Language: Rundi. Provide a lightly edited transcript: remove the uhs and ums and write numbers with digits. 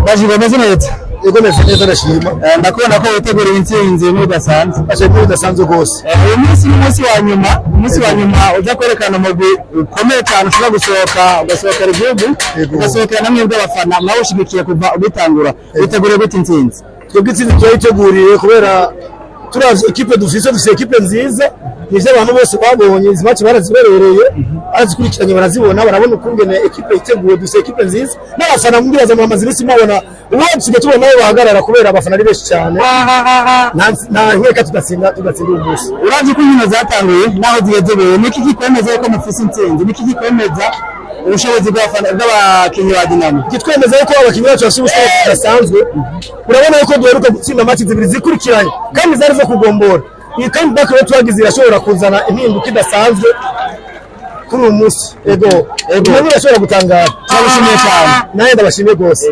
Bajiga amazina yetse yego meze neza ndashima ndakubona ko witeguriye intsinzi mudasanzwe ashe mudasanzwe gose uyu munsi ni umunsi wa nyuma uza kwerekana umugwi ukomeye cyane ushobora ugasohokera igihugu ugasohokera namwe bw'abafana nawe ushigikiye kuva ubitangura witeguriye gute intsinzi twebwe intsinzi turayiteguriye kubera turavye ekipe dufise ekipe nziza nivyo abantu bose babonye izi match baraziberereye arazikurikiranye barazibona barabona ukungene ekipe iteguye dufise ekipe nziza n'abafana mbwiraza mu mazirisi mabona uwo tujye tubona nabo bahagarara kubera abafana ari benshi cyane nta nkeka tugatsinda umunsi uravye ko inkino zatanguye naho zigezebeye niki gikomeza ko mufise intsinzi niki gikomeza ubushobozi bw'abakinyi ba Dinamo kitwemeza yuko abakinyi bacu bafite ubushobozi budasanzwe urabona yuko duheruka gutsinda match zibiri zikurikiranye kandi zari zo kugombora iyi comeback rero twagize irashobora kuzana impinduka idasanzwe kuri uyu munsi ego irashobora gutangara turabishimiye cyane nawe ndabashimiye rwose